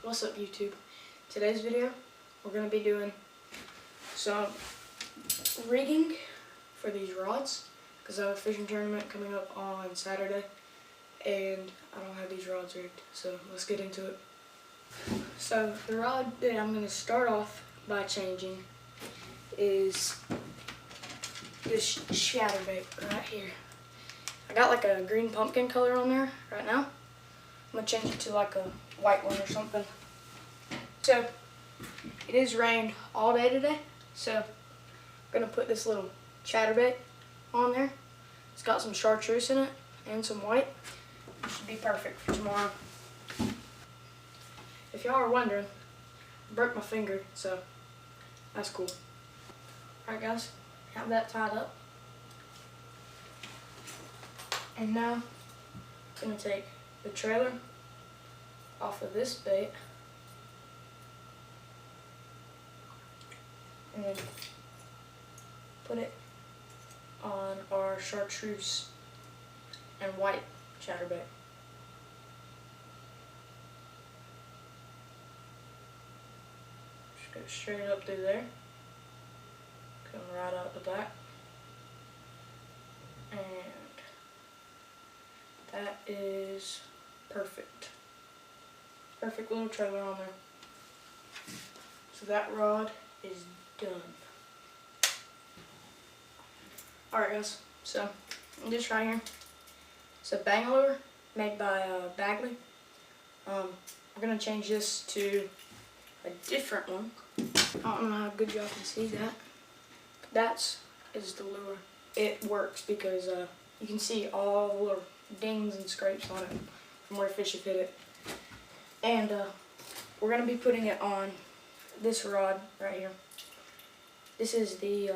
What's up, YouTube? Today's video, we're going to be doing some rigging for these rods because I have a fishing tournament coming up on Saturday and I don't have these rods rigged, so let's get into it. So the rod that I'm going to start off by changing is this chatterbait right here. I got like a green pumpkin color on there right now. I'm going to change it to like a white one or something. So it has rained all day today, so I'm going to put this little chatterbait on there. It's got some chartreuse in it and some white. It should be perfect for tomorrow. If y'all are wondering, I broke my finger, so that's cool. Alright guys, have that tied up. And now I'm going to take the trailer off of this bait and then put it on our chartreuse and white chatterbait. Just go straight up through there, come right out the back, and that is perfect. Perfect little trailer on there. So that rod is done. Alright guys, so this right here, it's a bang lure made by Bagley. We're going to change this to a different one. I don't know how good y'all can see that. That is the lure. It works because you can see all the little dings and scrapes on it from where fish have hit it. And we're going to be putting it on this rod right here. This is the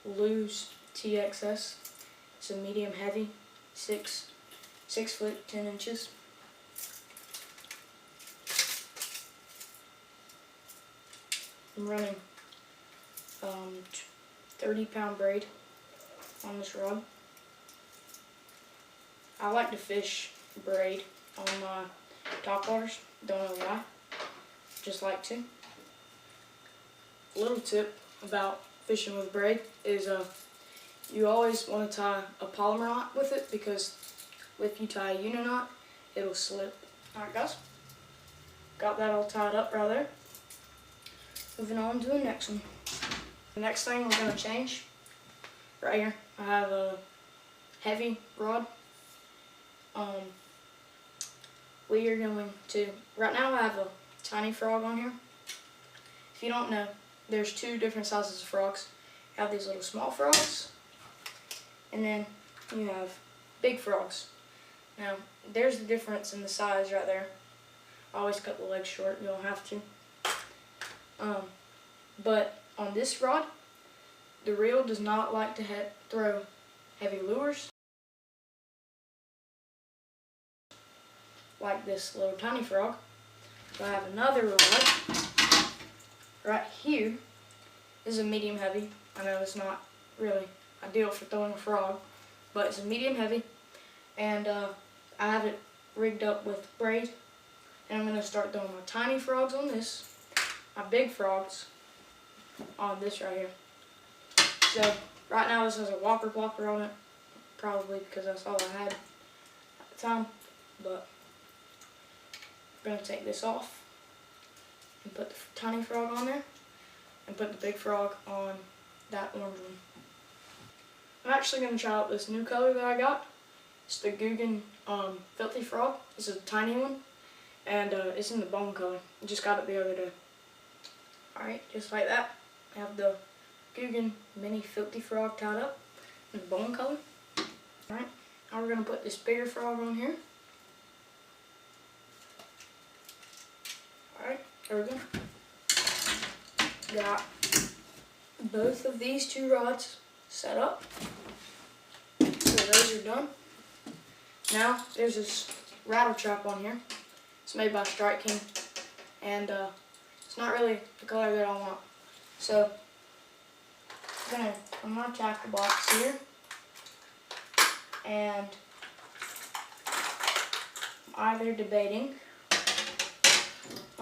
Lew's TXS. It's a medium heavy, 6 foot 10 inches. I'm running 30-pound braid on this rod. I like to fish braid on my top waters, don't know why, just like to. A little tip about fishing with braid is you always want to tie a polymer knot with it because if you tie a uni knot, it'll slip. Alright guys, got that all tied up right there. Moving on to the next one. The next thing we're going to change, right here, I have a heavy rod. We are going to, right now I have a tiny frog on here. If you don't know, there's two different sizes of frogs. You have these little small frogs, and then you have big frogs. Now, there's the difference in the size right there. I always cut the legs short, you don't have to. But on this rod, the reel does not like to throw heavy lures like this little tiny frog. So I have another rod right here. This is a medium heavy. I know it's not really ideal for throwing a frog, but it's a medium heavy, and I have it rigged up with braid, and I'm going to start throwing my tiny frogs on this, my big frogs on this right here. So right now this has a whopper blocker on it, probably because that's all I had at the time, but I'm going to take this off and put the tiny frog on there and put the big frog on that orange one. I'm actually going to try out this new color that I got. It's the Googan Filthy Frog. It's a tiny one, and it's in the bone color. I just got it the other day. Alright, just like that. I have the Googan Mini Filthy Frog tied up in the bone color. Alright, now we're going to put this bigger frog on here. Alright, there we go. Got both of these two rods set up. So those are done. Now there's this rattle trap on here. It's made by Strike King, and it's not really the color that I want. So I'm gonna tackle box here, and I'm either debating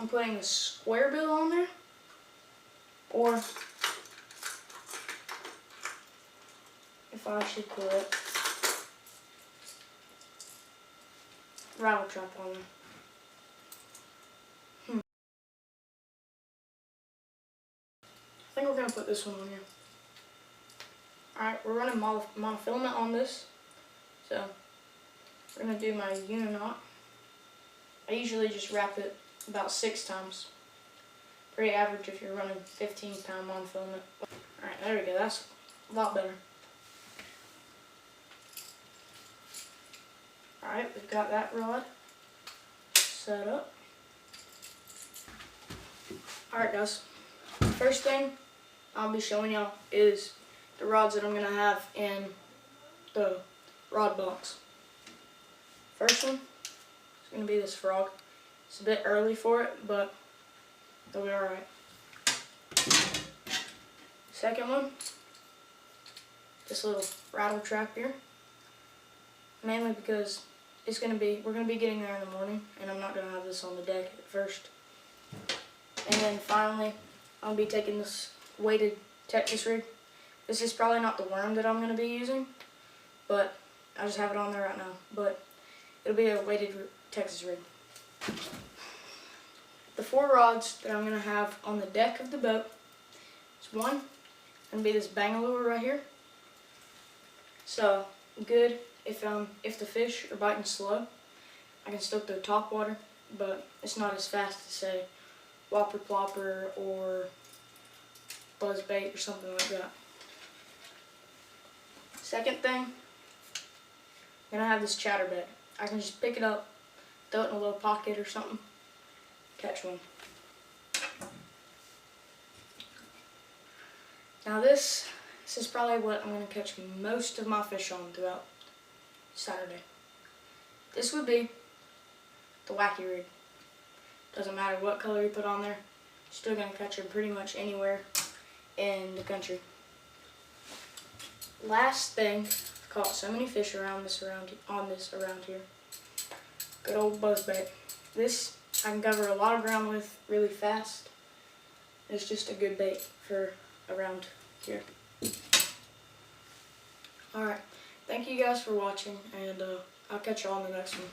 I'm putting the square bill on there, or if I should put rattle trap on there. I think we're going to put this one on here. Alright, we're running monofilament on this. So, we're going to do my Uniknot. I usually just wrap it about 6 times. Pretty average if you're running 15-pound monofilament. Alright, there we go. That's a lot better. Alright, we've got that rod set up. Alright guys, first thing I'll be showing y'all is the rods that I'm going to have in the rod box. First one is going to be this frog. It's a bit early for it, but it'll be alright. Second one, this little rattle trap here. Mainly because we're going to be getting there in the morning, and I'm not going to have this on the deck at first. And then finally, I'll be taking this weighted Texas rig. This is probably not the worm that I'm going to be using, but I just have it on there right now. But it'll be a weighted Texas rig. The 4 rods that I'm going to have on the deck of the boat is one, going to be this Bangalore right here. So good if the fish are biting slow. I can still throw top water, but it's not as fast as say Whopper Plopper or Buzz Bait or something like that. Second thing, I'm gonna have this chatterbait. I can just pick it up, throw it in a little pocket or something, catch one. Now this is probably what I'm gonna catch most of my fish on throughout Saturday. This would be the Wacky Rig. Doesn't matter what color you put on there, you're still going to catch them pretty much anywhere in the country. Last thing, I've caught so many fish around here. Good old buzzbait. This I can cover a lot of ground with really fast. It's just a good bait for around here. Alright, thank you guys for watching, and I'll catch you all in the next one.